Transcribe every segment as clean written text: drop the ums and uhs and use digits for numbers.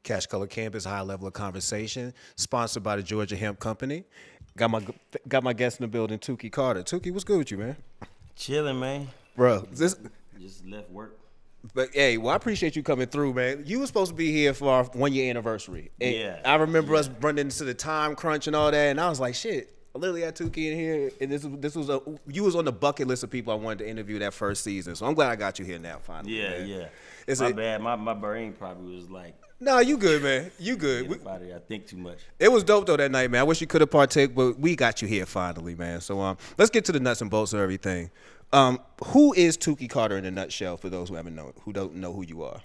Cashcolorcannabis, high level of conversation, sponsored by the Georgia Hemp Company. Got my guest in the building, Tuki Carter. Tuki, what's good with you, man? Chilling, man. Bro, just left work. But hey, well, I appreciate you coming through, man. You were supposed to be here for our 1 year anniversary. And yeah. I remember us running into the time crunch and all that, and I was like, shit, I literally had Tuki in here, and you was on the bucket list of people I wanted to interview that first season. So I'm glad I got you here now, finally. Yeah, man. yeah. It's my bad. My brain probably was like, nah, you good, man. You good. I think too much. It was dope though that night, man. I wish you could have partaken, but we got you here finally, man. So let's get to the nuts and bolts of everything. Who is Tuki Carter in a nutshell for those who don't know who you are?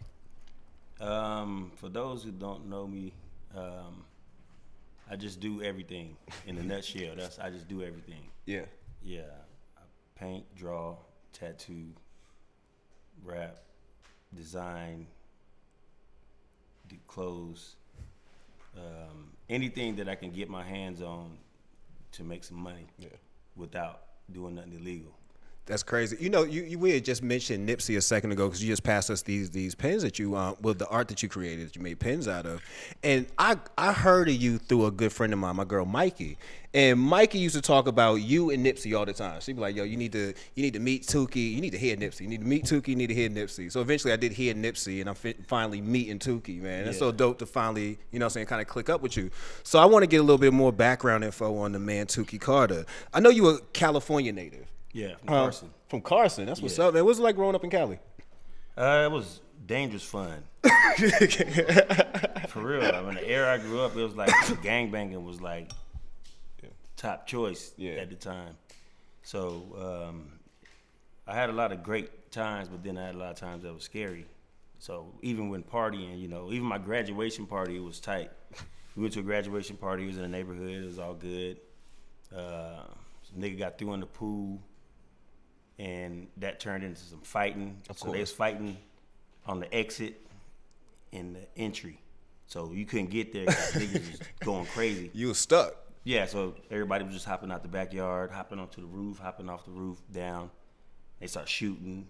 For those who don't know me, I just do everything in a nutshell. I just do everything. Yeah. Yeah. I paint, draw, tattoo, rap, design, do clothes, anything that I can get my hands on to make some money without doing nothing illegal. That's crazy. You know, we had just mentioned Nipsey a second ago because you just passed us these pens that you the art that you created, that you made pens out of. And I heard of you through a good friend of mine, my girl Mikey. And Mikey used to talk about you and Nipsey all the time. She'd be like, yo, you need to meet Tuki, you need to hear Nipsey. You need to meet Tuki, you need to hear Nipsey. So eventually I did hear Nipsey, and I'm finally meeting Tuki, man. It's so dope to finally, you know what I'm saying, kind of click up with you. So I want to get a little bit more background info on the man Tuki Carter. I know you were a California native. Yeah, from Carson. From Carson. That's what's up, man. What's it like growing up in Cali? It was dangerous fun. For real. I mean, the era I grew up, it was like gangbanging was like top choice at the time. So I had a lot of great times, but then I had a lot of times that was scary. So even when partying, you know, even my graduation party, it was tight. We went to a graduation party. It was in the neighborhood. It was all good. Some nigga got through in the pool, and that turned into some fighting. So they was fighting on the exit and the entry. So you couldn't get there because niggas was going crazy. You was stuck. Yeah, so everybody was just hopping out the backyard, hopping onto the roof, hopping off the roof, down. They start shooting.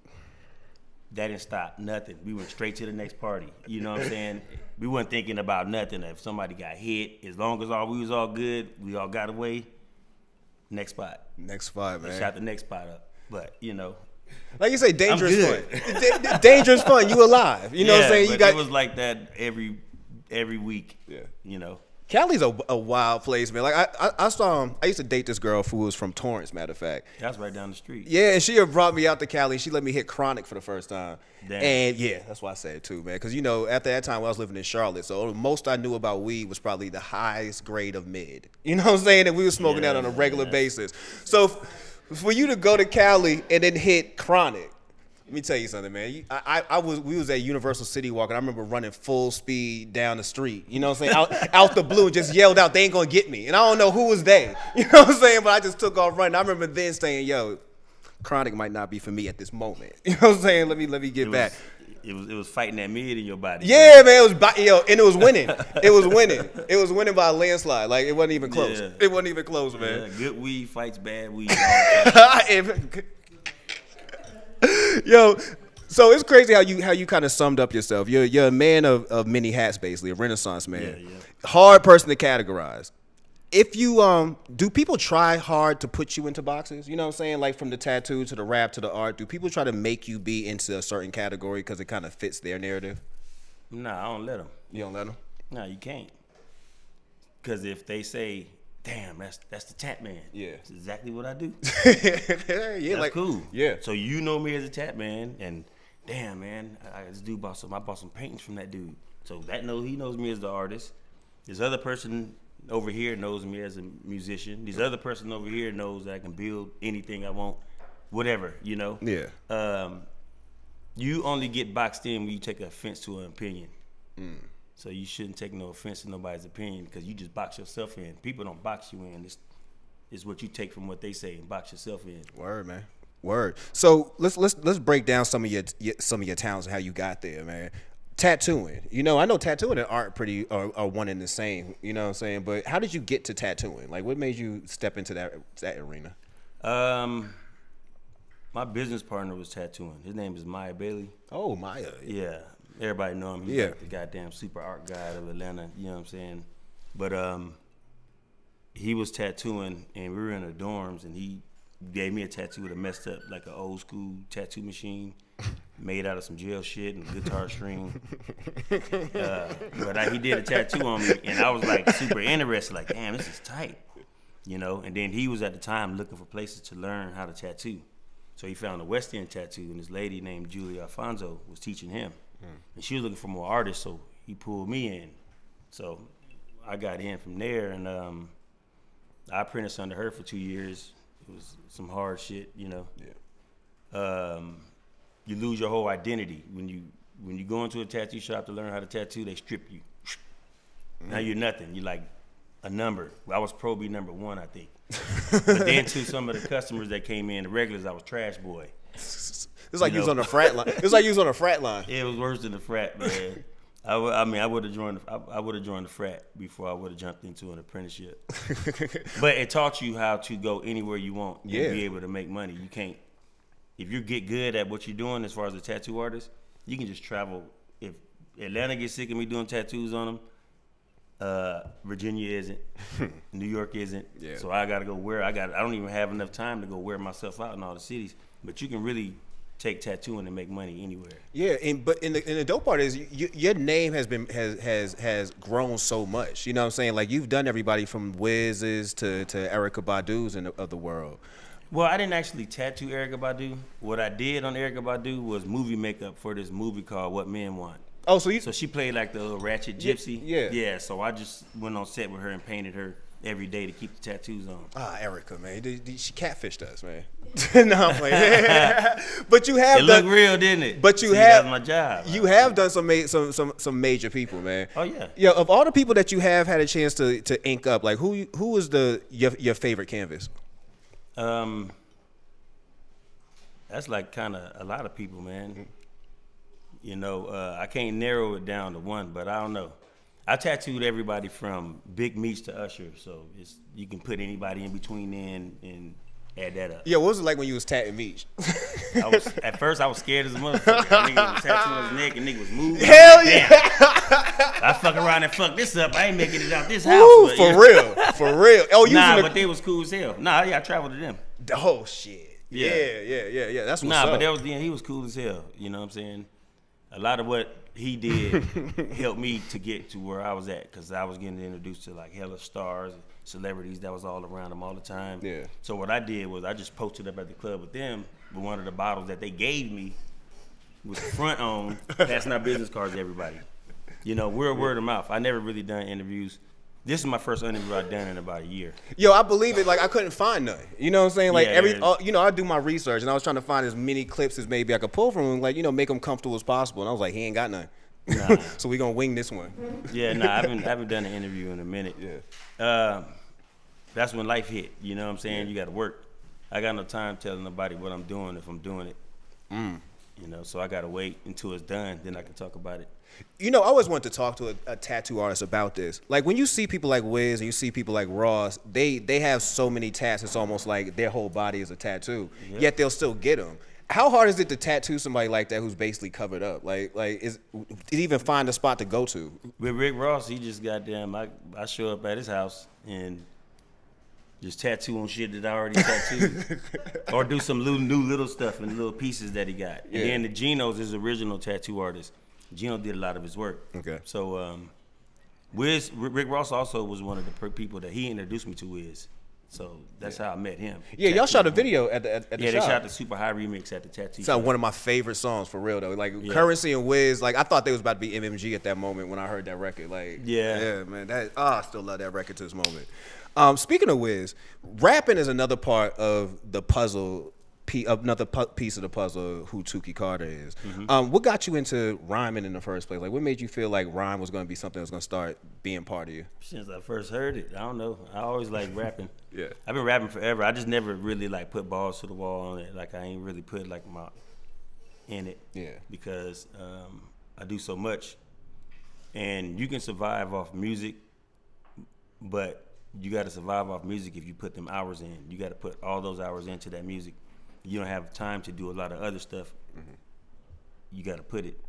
That didn't stop nothing. We went straight to the next party. You know what I'm saying? We weren't thinking about nothing. If somebody got hit, as long as we was all good, we all got away. Next spot. Next spot, man. They shot the next spot up. But, you know. Like you say, dangerous fun. Dangerous fun. You alive. You know what I'm saying? It was like that every week. Yeah. You know. Cali's a wild place, man. Like I saw I used to date this girl who was from Torrance, matter of fact. That's right down the street. Yeah, and she had brought me out to Cali. She let me hit Chronic for the first time. Damn. And yeah, that's why I said it too, man. Because, you know, after that time I was living in Charlotte, so the most I knew about weed was probably the highest grade of mid. You know what I'm saying? And we were smoking that on a regular basis. So for you to go to Cali and then hit Chronic, let me tell you something, man. We was at Universal City Walk, and I remember running full speed down the street. You know what I'm saying? Out the blue, and just yelled out, "They ain't gonna get me!" And I don't know who was they. You know what I'm saying? But I just took off running. I remember then saying, "Yo, Chronic might not be for me at this moment." You know what I'm saying? Let me get back. It was fighting that mid in your body. Yeah, man. It was and it was winning. It was winning. It was winning by a landslide. Like, it wasn't even close. Yeah. It wasn't even close, man. Yeah, good weed fights bad weed. Yo, so it's crazy how you kind of summed up yourself. You're a man of many hats, basically, a Renaissance man. Yeah. Hard person to categorize. If you do people try hard to put you into boxes? You know what I'm saying? Like from the tattoo to the rap to the art, do people try to make you be into a certain category because it kind of fits their narrative? Nah, I don't let them. You don't let them? No, you can't. Because if they say, "Damn, that's the Tat Man," that's exactly what I do. Yeah, that's cool. Yeah. So you know me as a Tat Man, and damn, man, this dude bought some paintings from that dude. So he knows me as the artist. This other person over here knows me as a musician. This other person over here knows that I can build anything I want, whatever, you know. Yeah. You only get boxed in when you take offense to an opinion. So you shouldn't take no offense to nobody's opinion because you just box yourself in. People don't box you in. It's what you take from what they say and box yourself in. Word, man. Word. So let's break down some of your talents and how you got there, man. Tattooing. You know, I know tattooing and art are one and the same. You know what I'm saying? But how did you get to tattooing? Like, what made you step into that arena? My business partner was tattooing. His name is Maya Bailey. Oh, Maya. Yeah. Everybody know him. He's like the goddamn super art guy of Atlanta. You know what I'm saying? But he was tattooing, and we were in the dorms, and he gave me a tattoo with a messed up, like an old school tattoo machine made out of some jail shit and guitar string. But he did a tattoo on me, and I was like super interested, like, damn, this is tight, you know? And then he was at the time looking for places to learn how to tattoo. So he found a West End tattoo, and this lady named Julie Alfonso was teaching him. And she was looking for more artists, so he pulled me in. So I got in from there, and I apprenticed under her for 2 years. It was some hard shit, you know. Yeah. You lose your whole identity when you go into a tattoo shop to learn how to tattoo. They strip you. Now you're nothing. You're like a number. I was Pro B number 1, I think. But then to some of the customers that came in, the regulars, I was trash boy. It's like you was on a frat line. It's like you was on a frat line. It was worse than the frat, man. I would have joined the frat before I would have jumped into an apprenticeship. But it taught you how to go anywhere you want and be able to make money. You can't, if you get good at what you're doing as far as a tattoo artist, you can just travel. If Atlanta gets sick of me doing tattoos on them, Virginia isn't, New York isn't. Yeah. So I gotta go where I don't even have enough time to go wear myself out in all the cities. But you can really take tattooing and make money anywhere. Yeah, but the dope part is your name has grown so much. You know what I'm saying? Like, you've done everybody from Wiz's to Erykah Badu's of the world. Well, I didn't actually tattoo Erykah Badu. What I did on Erykah Badu was movie makeup for this movie called What Men Want. Oh, so she played like the little ratchet gypsy. Yeah. Yeah. So I just went on set with her and painted her every day to keep the tattoos on. Erykah, man, she catfished us, man. No, I'm playing. But you have it looked real, didn't it? But you that's my job. You have done some major people, man. Oh yeah. Yeah. Of all the people that you have had a chance to ink up, like who was your favorite canvas? That's like kind of a lot of people, man. You know, I can't narrow it down to one, but I don't know. I tattooed everybody from Big Meech to Usher, so you can put anybody in between then and add that up. Yeah, what was it like when you was tatting Meech? At first I was scared as a motherfucker. Nigga was tattooing his neck and nigga was moving. Hell yeah! I fuck around and fuck this up. I ain't making it out this house. Ooh, for real. Oh, but they was cool as hell. Nah, yeah, I traveled to them. Oh shit. Yeah. That's what's up. But he was cool as hell. You know what I'm saying? A lot of what he did helped me to get to where I was at, because I was getting introduced to like hella stars, celebrities that was all around him all the time. Yeah. So what I did was I just posted up at the club with them with one of the bottles that they gave me with the front on, passing out business cards to everybody. You know, we're word of mouth. I never really done interviews. This is my first interview I've done in about a year. Yo, I believe it. Like, I couldn't find none. You know what I'm saying? Like, you know, I do my research, and I was trying to find as many clips as maybe I could pull from him, like, you know, make them comfortable as possible. And I was like, he ain't got none. Nah. So we gonna wing this one. Yeah, I haven't done an interview in a minute. Yeah. That's when life hit. You know what I'm saying? You got to work. I got no time telling nobody what I'm doing if I'm doing it. You know, so I got to wait until it's done, then I can talk about it. You know, I always wanted to talk to a tattoo artist about this. Like, when you see people like Wiz and you see people like Ross, they have so many tats, it's almost like their whole body is a tattoo, yet they'll still get them. How hard is it to tattoo somebody like that who's basically covered up? Like to even find a spot to go to? With Rick Ross, he just goddamn, I show up at his house and just tattoo on shit that I already tattooed. Or do some new little stuff and little pieces that he got. And then the Geno's his original tattoo artist. Gino did a lot of his work. Okay. So Rick Ross also was one of the people that he introduced me to Wiz. So that's how I met him. Yeah, y'all shot a video at the shop. Yeah, they shot the Super High remix at the tattoo shop. It's one of my favorite songs, for real though. Like Currency and Wiz, like I thought they was about to be MMG at that moment when I heard that record. Like yeah, man, I still love that record to this moment. Speaking of Wiz, rapping is another part of the puzzle. Another piece of the puzzle who Tuki Carter is. What got you into rhyming in the first place? Like, what made you feel like rhyme was going to be something that was going to start being part of you? Since I first heard it, I don't know. I always like rapping. Yeah, I've been rapping forever. I just never really like put balls to the wall on it. Like, I ain't really put like my in it. Yeah, because I do so much, and you can survive off music, but you got to survive off music if you put them hours in. You got to put all those hours into that music. You don't have time to do a lot of other stuff. You got to put it.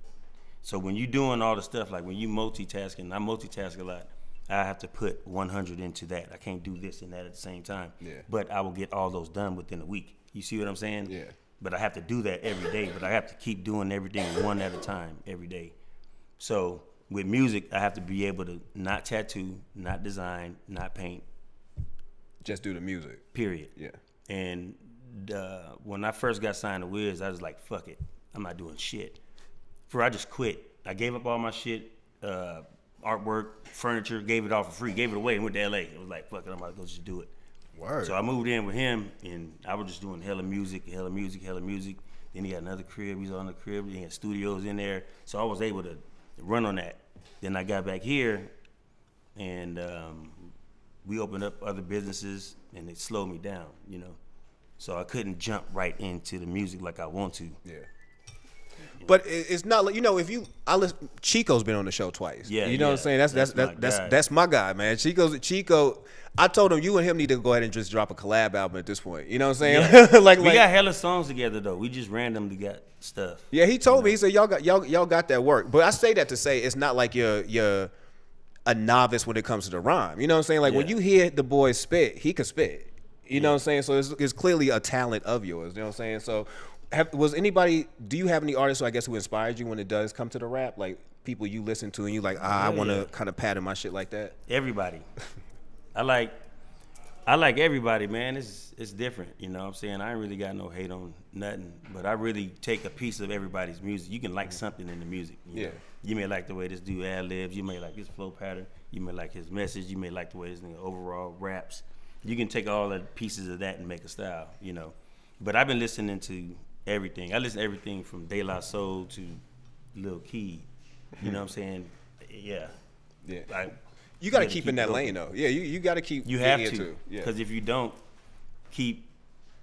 So when you doing all the stuff, like when you multitasking, I multitask a lot. I have to put 100 into that. I can't do this and that at the same time. Yeah. But I will get all those done within a week. You see what I'm saying? Yeah. But I have to do that every day. But I have to keep doing everything one at a time every day. So with music, I have to be able to not tattoo, not design, not paint. Just do the music. Period. Yeah. And when I first got signed to Wiz, I was like, fuck it. I'm not doing shit. I just quit. I gave up all my shit. Artwork, furniture, gave it all for free, gave it away, and went to LA. It was like, fuck it, I'm about to go just do it. Word. So I moved in with him, and I was just doing hella music. Then he had another crib, he was on the crib, he had studios in there. So I was able to run on that. Then I got back here, and we opened up other businesses, and it slowed me down, you know. So I couldn't jump right into the music like I want to. Yeah. But it's not like, you know, Chico's been on the show twice. Yeah, you know what I'm saying? That's my guy, man. Chico. I told him you and him need to go ahead and just drop a collab album at this point. You know what I'm saying? Yeah. We got hella songs together though. We just randomly got stuff. Yeah, he told me. He said y'all got that work. But I say that to say it's not like you're a novice when it comes to the rhyme. You know what I'm saying? Like when you hear the boy spit, he can spit. You know what I'm saying? So it's clearly a talent of yours. You know what I'm saying? So. Do you have any artists, I guess, who inspired you when it does come to the rap? Like people you listen to and you like, I want to kind of pattern my shit like that? Everybody. I like everybody, man. It's different, you know what I'm saying? I ain't really got no hate on nothing, but I really take a piece of everybody's music. You can like something in the music. You know? You may like the way this dude ad-libs. You may like his flow pattern. You may like his message. You may like the way this nigga overall raps. You can take all the pieces of that and make a style, you know? But I've been listening to everything. I listen to everything from De La Soul to Lil Key. You know what I'm saying? Yeah. You got to keep in that lane, though. Yeah, you got to keep. You have to. Because if you don't keep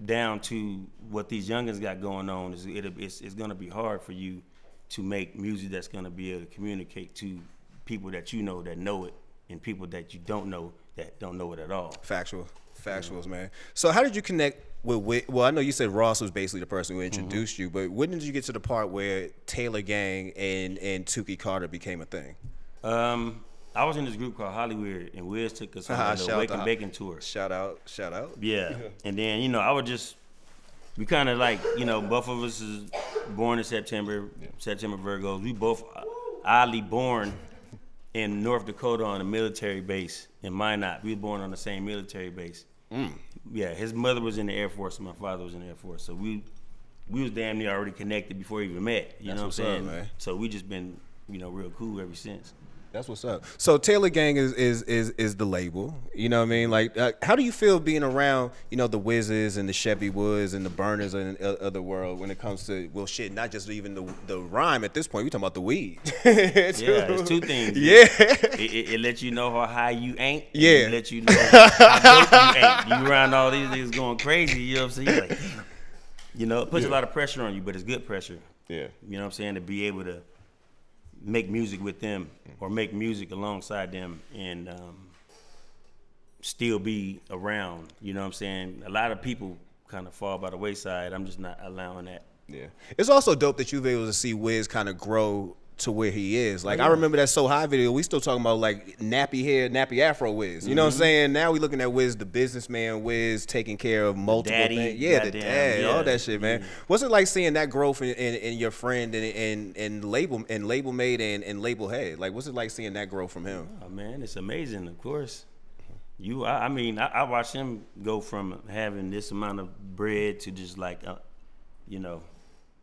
down to what these youngins got going on, it's going to be hard for you to make music that's going to be able to communicate to people that you know that know it and people that you don't know that don't know it at all. Factuals, man. So how did you connect with well, I know you said Ross was basically the person who introduced you, but when did you get to the part where Taylor Gang and Tuki Carter became a thing? I was in this group called Hollywood, and Wiz took us on the Wake and Bacon tour. Shout out. Yeah. And then, you know, we kind of like, you know, both of us is born in September Virgos. We both oddly born in North Dakota on a military base in Minot. We were born on the same military base. Yeah, his mother was in the Air Force and my father was in the Air Force. So we was damn near already connected before we even met. You know what I'm saying? Man. So we just been, you know, real cool ever since. That's what's up. So Taylor Gang is the label. You know what I mean? Like, how do you feel being around, you know, the Wizzes and the Chevy Woods and the Burners of the world when it comes to, well, shit, not just even the rhyme at this point. We talking about the weed. It's two things. Yeah. It lets you know how high you ain't. Yeah. It lets you know how dope you ain't. You around all these niggas going crazy. You know what I'm saying? You're like, damn. You know, it puts a lot of pressure on you, but it's good pressure. Yeah. You know what I'm saying? To be able to make music with them or make music alongside them and still be around. You know what I'm saying? A lot of people kind of fall by the wayside. I'm just not allowing that. Yeah. It's also dope that you've been able to see Wiz kind of grow to where he is. Like, I remember that So High video. We still talking about, like, nappy hair, nappy afro Wiz. You know what I'm saying? Now we looking at Wiz, the businessman, Wiz taking care of multiple things. Yeah, the dad, all that shit, man. What's it like seeing that growth in your friend and label mate and label head? Like, what's it like seeing that growth from him? Oh, man, it's amazing, of course. I mean, I watched him go from having this amount of bread to just like, you know,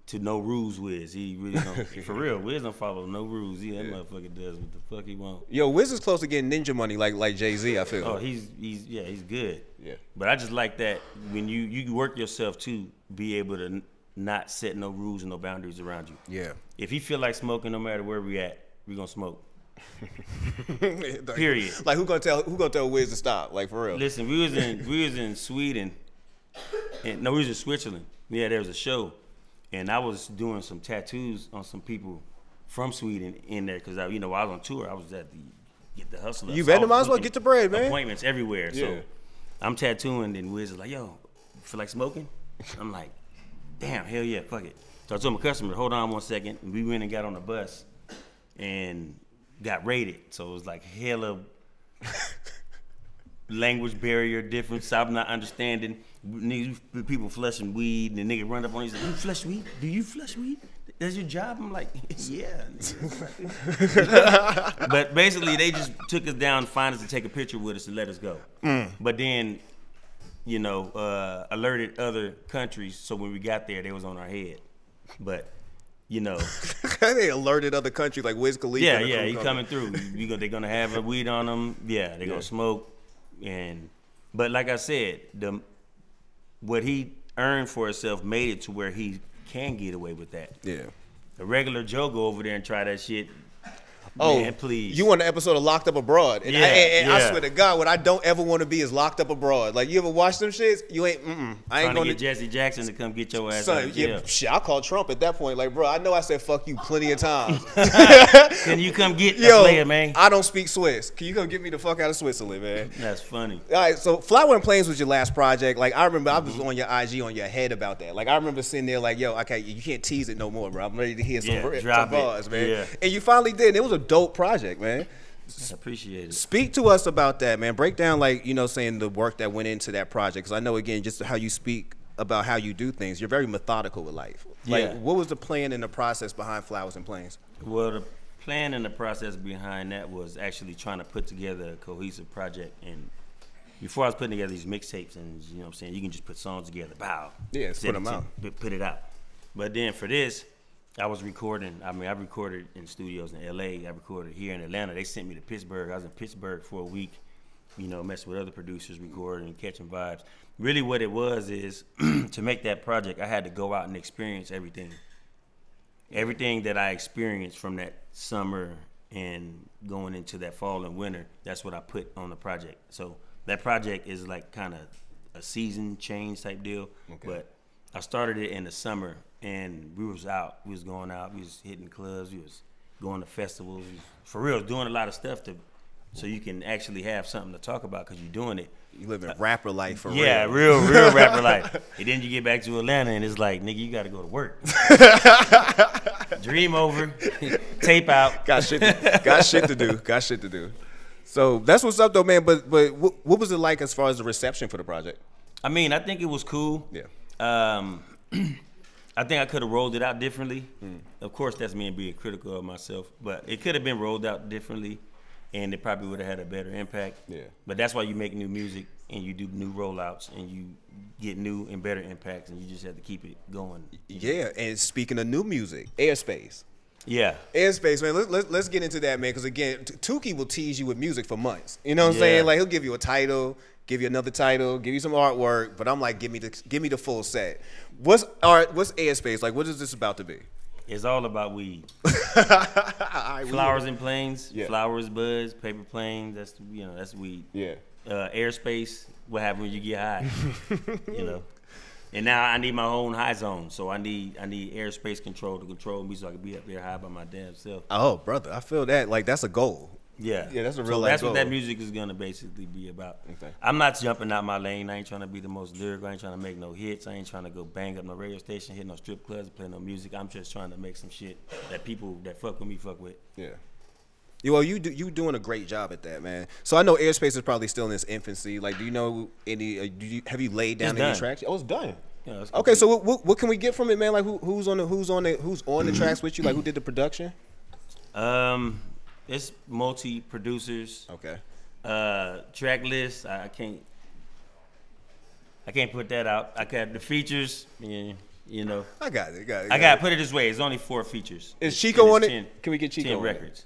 to no rules Wiz. He really don't, for real, Wiz don't follow no rules. That motherfucker does what the fuck he want. Yo, Wiz is close to getting ninja money like Jay-Z, I feel. Oh, he's good. Yeah. But I just like that when you work yourself to be able to not set no rules and no boundaries around you. Yeah. If he feel like smoking, no matter where we at, we gonna smoke. Period. Like who gonna tell Wiz to stop? Like for real. Listen, we was in Sweden. We was in Switzerland. Yeah, there was a show. And I was doing some tattoos on some people from Sweden in there because, you know, while I was on tour, I was at get the hustle. You better might as well get the bread, man. Appointments everywhere. Yeah. So I'm tattooing, and Wiz is like, yo, feel like smoking? I'm like, damn, hell yeah, fuck it. So I told my customer, hold on 1 second. And we went and got on the bus. and got raided. So it was like hella language barrier difference. I'm not understanding. People flushing weed, and the nigga run up on you and say, "You flush weed? Do you flush weed? That's your job?" I'm like, "Yeah." But basically, they just took us down, find us, and take a picture with us and let us go. But then, you know, alerted other countries. So when we got there, they was on our head. But you know, they alerted other countries like Wiz Khalifa. Yeah, he coming through. They're gonna have a weed on them. Yeah, they're gonna smoke. But like I said, what he earned for himself made it to where he can get away with that. Yeah. A regular Joe go over there and try that shit. Oh, man, please. You want an episode of Locked Up Abroad. And, I swear to God, what I don't ever want to be is locked up abroad. Like, you ever watch them shits? You ain't, I ain't going to get Jesse Jackson to come get your ass out of jail. Shit, I'll call Trump at that point. Like, bro, I know I said fuck you plenty of times. Can you come get a player, man? I don't speak Swiss. Can you come get me the fuck out of Switzerland, man? That's funny. All right, so Flower and Plains was your last project. Like, I remember I was on your IG on your head about that. Like, I remember sitting there like, yo, okay, you can't tease it no more, bro. I'm ready to hear some bars, man. Yeah. And you finally did. It was a dope project, man. I appreciate it. Speak to us about that, man. Break down, like, you know, saying the work that went into that project. Because I know, again, just how you speak about how you do things, you're very methodical with life. Like, what was the plan and the process behind Flowers and Plains? Well, the plan and the process behind that was actually trying to put together a cohesive project. And before I was putting together these mixtapes, and you know what I'm saying, you can just put songs together, pow. Yeah, put them out. Put it out. But then for this, I was recording. I mean, I recorded in studios in L.A. I recorded here in Atlanta. They sent me to Pittsburgh. I was in Pittsburgh for a week, you know, messing with other producers, recording and catching vibes. Really what it was is to make that project, I had to go out and experience everything. Everything that I experienced from that summer and going into that fall and winter, that's what I put on the project. So that project is like kind of a season change type deal. Okay. But I started it in the summer. And we was out, we was going out, we was hitting clubs, we was going to festivals, for real, doing a lot of stuff so you can actually have something to talk about because you're doing it. You live in rapper life for real. Yeah, real rapper life. And then you get back to Atlanta and it's like, nigga, you got to go to work. Dream over, tape out. Got shit to do. Got shit to do. So that's what's up though, man. But what was it like as far as the reception for the project? I mean, I think it was cool. Yeah. I think I could have rolled it out differently. Of course, that's me being critical of myself, but it could have been rolled out differently, and it probably would have had a better impact. Yeah. But that's why you make new music and you do new rollouts and you get new and better impacts, and you just have to keep it going. Yeah. And speaking of new music, Airspace. Yeah. Airspace, man. Let's get into that, man. Because again, Tuki will tease you with music for months. You know what I'm saying? Like, he'll give you a title, give you another title, give you some artwork, but I'm like, give me the full set. What's Airspace? Like, what is this about to be? It's all about weed. Flowers and planes, flowers, buds, paper planes. That's weed. Yeah. Airspace. What happens when you get high? You know. And now I need my own high zone, so I need airspace control to control me, so I can be up there high by my damn self. Oh, brother, I feel that. Like, that's a goal. Yeah, that's a real life goal. What that music is gonna basically be about. Okay. I'm not jumping out my lane. I ain't trying to be the most lyrical. I ain't trying to make no hits. I ain't trying to go bang up no radio station, hit no strip clubs, play no music. I'm just trying to make some shit that people that fuck with me fuck with. Yeah. Well, you doing a great job at that, man. So I know Airspace is probably still in its infancy. Like, do you know any? Have you laid down any tracks? Oh, it's done. Yeah, okay, so what can we get from it, man? Like, who's on the tracks with you? Like, who did the production? It's multi-producers. Okay. Track list, I can't put that out. I got the features, you know. I got it. Put it this way, it's only 4 features. Is Chico on it? Can we get Chico 10 records.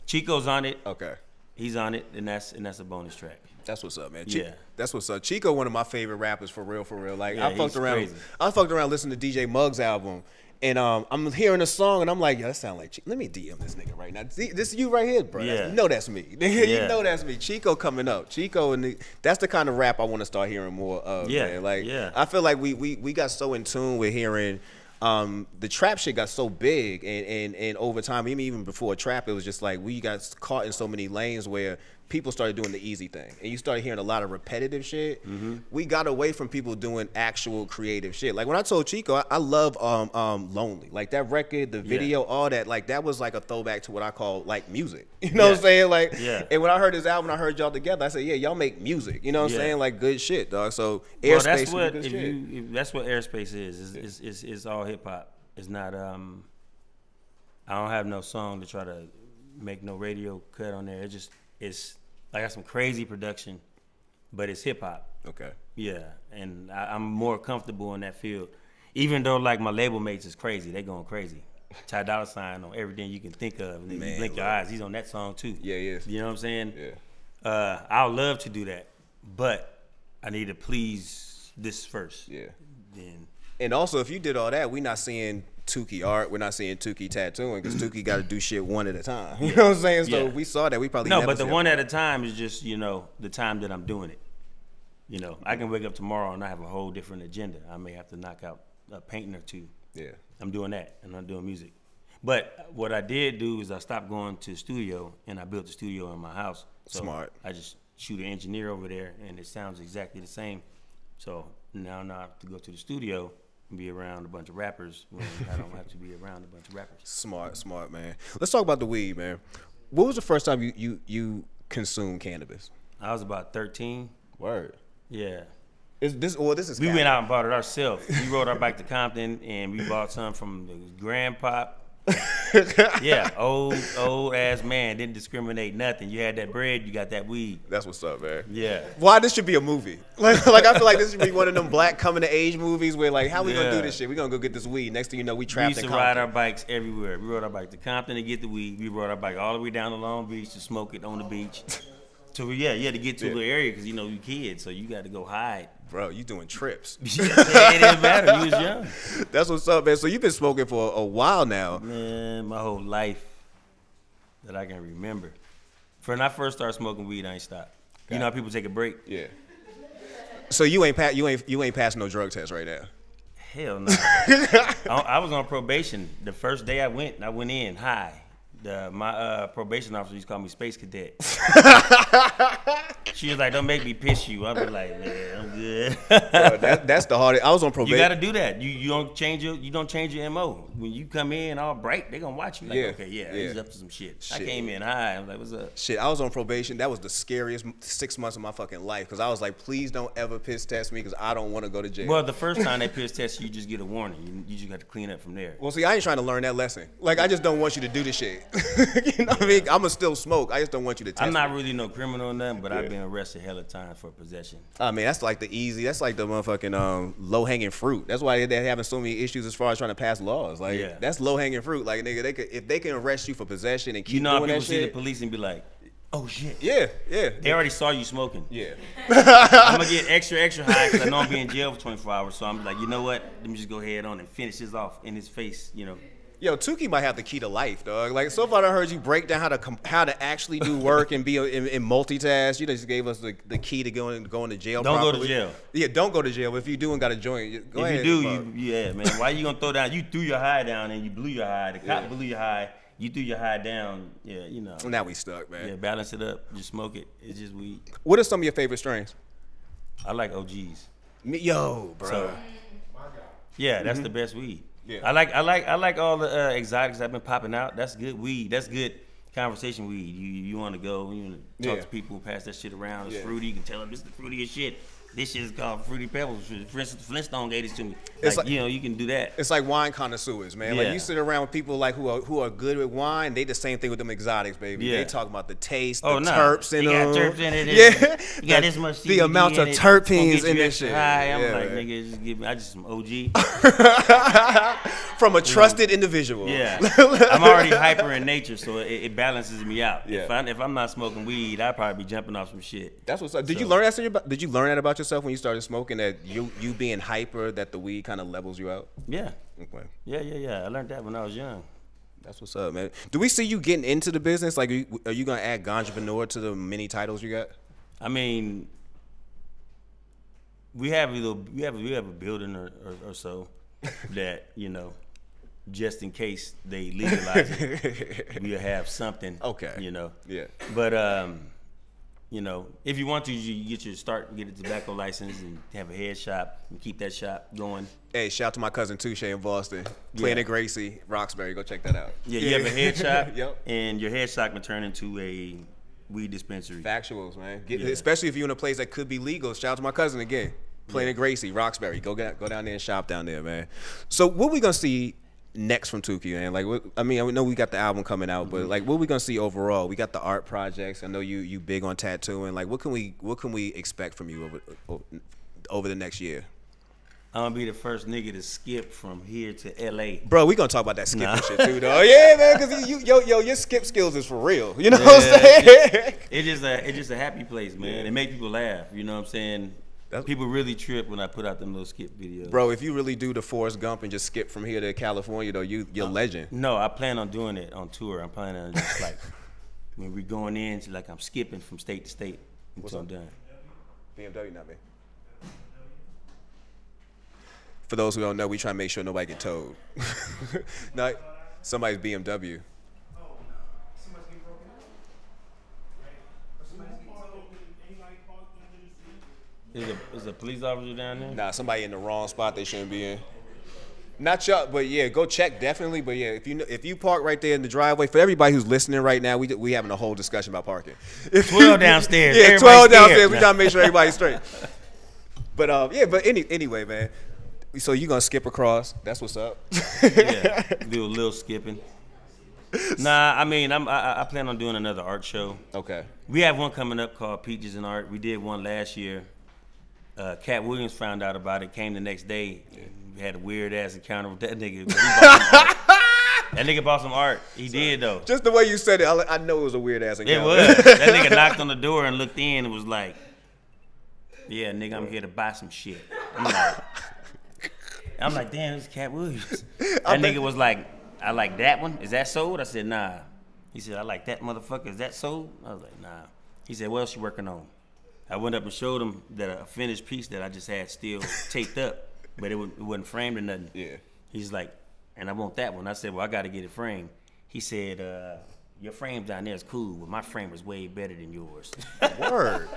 Chico's on it. Okay. He's on it, and that's a bonus track. That's what's up, man. Yeah. That's what's up. Chico, one of my favorite rappers, for real. Like, yeah, I fucked around listening to DJ Muggs' album. And I'm hearing a song, and I'm like, yo, that sound like Chico. Let me DM this nigga right now. This is you right here, bro. Yeah. You know that's me. You know that's me. Chico coming up. Chico, and that's the kind of rap I want to start hearing more of, man. Like, I feel like we got so in tune with hearing the trap shit got so big, and over time, even before trap, it was just like we got caught in so many lanes where people started doing the easy thing, and you started hearing a lot of repetitive shit. We got away from people doing actual creative shit. Like when I told Chico, I love Lonely. Like that record, the video, all that. Like that was like a throwback to what I call like music. You know what I'm saying? Like, and when I heard this album, I heard y'all together. I said, yeah, y'all make music. You know what I'm saying? Like good shit, dog. So Airspace, that's what good shit. That's what Airspace is. It's all hip hop. It's not. I don't have no song to try to make no radio cut on there. It's I got some crazy production, but it's hip hop. Okay. Yeah, and I'm more comfortable in that field. Even though like my label mates is crazy, they going crazy. Ty Dolla $ign on everything you can think of. And then you blink your eyes, he's on that song too. Yeah, he is. You know what I'm saying? Yeah. I would love to do that, but I need to please this first. Yeah. Then. And also, if you did all that, we're not seeing Tuki art. We're not seeing Tuki tattooing because Tuki got to do shit one at a time. You know what I'm saying? So if we saw that, we probably no. But the one at a time is just the time that I'm doing it. You know, I can wake up tomorrow and I have a whole different agenda. I may have to knock out a painting or two. Yeah. I'm doing that, and I'm doing music. But what I did do is I stopped going to the studio, and I built the studio in my house. So Smart. I just shoot an engineer over there, and it sounds exactly the same. So now I have to go to the studio and be around a bunch of rappers when I don't have to be around a bunch of rappers. Smart, man. Let's talk about the weed, man. What was the first time you consumed cannabis? I was about 13. Word. Yeah. This is we went out and bought it ourselves. We rode our bike to Compton and we bought some from the grandpa. Yeah, old ass man, didn't discriminate nothing. You had that bread, you got that weed. That's what's up, man. Yeah. Why this should be a movie? Like I feel like this should be one of them black coming of age movies where like how we gonna do this shit? We gonna go get this weed. Next thing you know, we trapped in Compton. We used to ride our bikes everywhere. We rode our bike to Compton to get the weed. We rode our bike all the way down to Long Beach to smoke it on the beach. So you had to get to a little area because you kids, so you got to go hide. Bro, you doing trips. It didn't matter. You was young. That's what's up, man. So you've been smoking for a while now. Man, my whole life that I can remember. When I first started smoking weed, I ain't stopped. You know how people take a break? Yeah. So you ain't passing no drug test right now. Hell no. I was on probation. The first day I went in high. My probation officer used to call me Space Cadet. She was like, "Don't make me piss you." I'd be like, "Man, I'm good." Bro, that's the hardest. I was on probation. You got to do that. You don't change your MO. When you come in all bright, they gonna watch you. Like, okay, he's up to some shit. I came in high. I was like, "What's up?" Shit, I was on probation. That was the scariest 6 months of my fucking life because I was like, "Please don't ever piss test me because I don't want to go to jail." Well, the first time they piss test you, you just get a warning. You just got to clean up from there. Well, see, I ain't trying to learn that lesson. Like, I just don't want you to do the shit. You know what I mean? I'ma still smoke. I just don't want you to test I'm not me. really no criminal or nothing, but I've been arrested hella times for possession. I mean, that's like the motherfucking low-hanging fruit. That's why they're having so many issues as far as trying to pass laws. Like, that's low-hanging fruit. Like, nigga, if they can arrest you for possession and keep doing that shit. You know how people see the police and be like, oh, shit. Yeah. They already saw you smoking. Yeah. I'm going to get extra high because I know I'm being in jail for 24 hours. So I'm like, you know what? Let me just go ahead on and finish this off in his face, Yo, Tuki might have the key to life, dog. Like, so far I heard you break down how to actually do work and be in multitask. You just gave us the key to going to jail. Don't go to jail. Yeah, don't go to jail. But if you do and got a joint, go ahead. If you do, man. Why you gonna throw down? You threw your high down and you blew your high. The cop blew your high. You threw your high down. Yeah, Now we stuck, man. Yeah, balance it up. Just smoke it. It's just weed. What are some of your favorite strains? I like OGs. Yo, bro. So, yeah, that's the best weed. Yeah. I like all the exotics that have been popping out. That's good weed. That's good conversation weed. You want to go, you want to talk to people, pass that shit around. It's fruity. You can tell them this is the fruitiest shit. This shit is called Fruity Pebbles. For instance, Flintstone gave this to me. Like, you can do that. It's like wine connoisseurs, man. Yeah. Like, you sit around with people like who are good with wine. They the same thing with them exotics, baby. Yeah. They talk about the taste, the terps in them. You got terps in it. Yeah. You got this much CBD the amount of terpenes in this shit. I'm like, nigga, just give me. I just some OG. From a trusted individual. Yeah. I'm already hyper in nature, so it balances me out. Yeah. If I'm not smoking weed, I'd probably be jumping off some shit. That's what's up. Did you learn that about yourself when you started smoking, that you being hyper, that the weed kind of levels you out? Yeah. Okay. Yeah. I learned that when I was young. That's what's up, man. Do we see you getting into the business? Like, are you gonna add Ganjapreneur to the many titles you got? I mean, we have a building or so that just in case they legalize it, we'll have something. Okay. Yeah. But you know, if you want to, you get a tobacco license and have a head shop and keep that shop going. Hey, shout out to my cousin Touche in Boston, Planet Gracie, Roxbury. Go check that out. Yeah, you have a head shop, and your head shop can turn into a weed dispensary. Factuals, man. Especially if you're in a place that could be legal. Shout out to my cousin again, Planet Gracie, Roxbury. Go down there and shop down there, man. So what we gonna see next from Tuki, man? Like, I mean, I know we got the album coming out, but like, what we gonna see overall? We got the art projects. I know you big on tattooing. Like, what can we expect from you over the next year? I'm gonna be the first nigga to skip from here to LA. Bro, we gonna talk about that skipping shit too, though. Yeah, man, because your skip skills is for real. You know what I'm saying? It's just a happy place, man. It make people laugh. You know what I'm saying? People really trip when I put out them little skip videos. Bro, if you really do the Forrest Gump and just skip from here to California, though, you're legend. No, I plan on doing it on tour. I'm planning on just like when we're going in, like I'm skipping from state to state until I'm done. BMW, not me. For those who don't know, we try to make sure nobody get towed. No, somebody's BMW. Is a police officer down there? Nah, somebody in the wrong spot they shouldn't be in. Not y'all, but yeah, go check definitely. But yeah, if you park right there in the driveway, for everybody who's listening right now, we having a whole discussion about parking. 12 downstairs. Yeah, 12 downstairs. We gotta make sure everybody's straight. But yeah, but anyway, man. So you gonna skip across? That's what's up. Yeah, do a little skipping. Nah, I mean, I plan on doing another art show. Okay. We have one coming up called Peaches and Art. We did one last year. Katt Williams found out about it, came the next day. We had a weird ass encounter with that nigga. That nigga bought some art. He did though. Just the way you said it, I know it was a weird ass encounter. It was. That nigga knocked on the door and looked in and was like, "Yeah, nigga, I'm here to buy some shit." I'm like, damn, this is Katt Williams. That nigga was like, "I like that one. Is that sold?" I said, "Nah." He said, "I like that motherfucker. Is that sold?" I was like, "Nah." He said, "What else you working on?" I went up and showed him that a finished piece that I just had still taped up, but it wasn't framed or nothing. Yeah. He's like, "And I want that one." I said, "Well, I got to get it framed." He said, "Your frame down there is cool, but my frame is way better than yours." Word.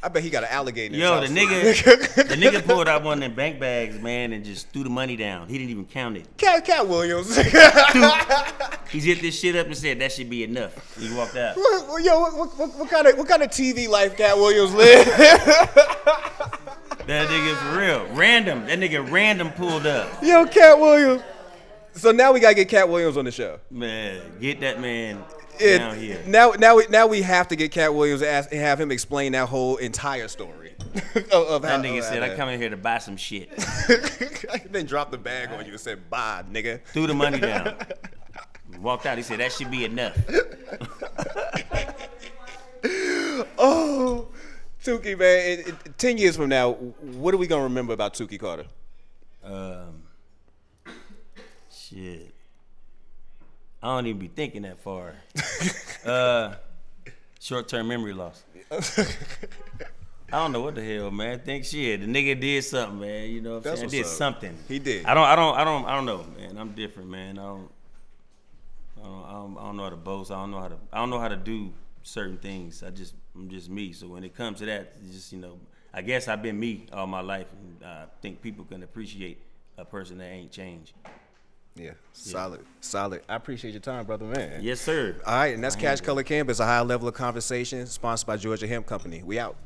I bet he got an alligator in his Yo, house. the nigga pulled out one of them bank bags, man, and just threw the money down. He didn't even count it. Katt Williams. He hit this shit up and said that should be enough. He walked out. What kind of TV life Katt Williams live? That nigga for real. Random. That nigga random pulled up. Yo, Katt Williams. So now we gotta get Katt Williams on the show. Man, get that man down here. Now we have to get Katt Williams and have him explain that whole entire story. of that nigga said, "I come in here to buy some shit." Then dropped the bag on you and said, "Bye, nigga." Threw the money down. Walked out. He said, "That should be enough." Oh, Tuki, man. 10 years from now, what are we gonna remember about Tuki Carter? Shit. I don't even be thinking that far. Short-term memory loss. I don't know what the hell, man. Think shit. The nigga did something, man. You know what I'm saying? Did something. He did. I don't know, man. I'm different, man. I don't know how to boast. I don't know how to do certain things. I'm just me. So when it comes to that, it's just, you know, I guess I've been me all my life, and I think people can appreciate a person that ain't changed. Yeah, solid. I appreciate your time, brother, man. Yes, sir. All right, and that's Cashcolorcannabis, a high level of conversation, sponsored by Georgia Hemp Company. We out.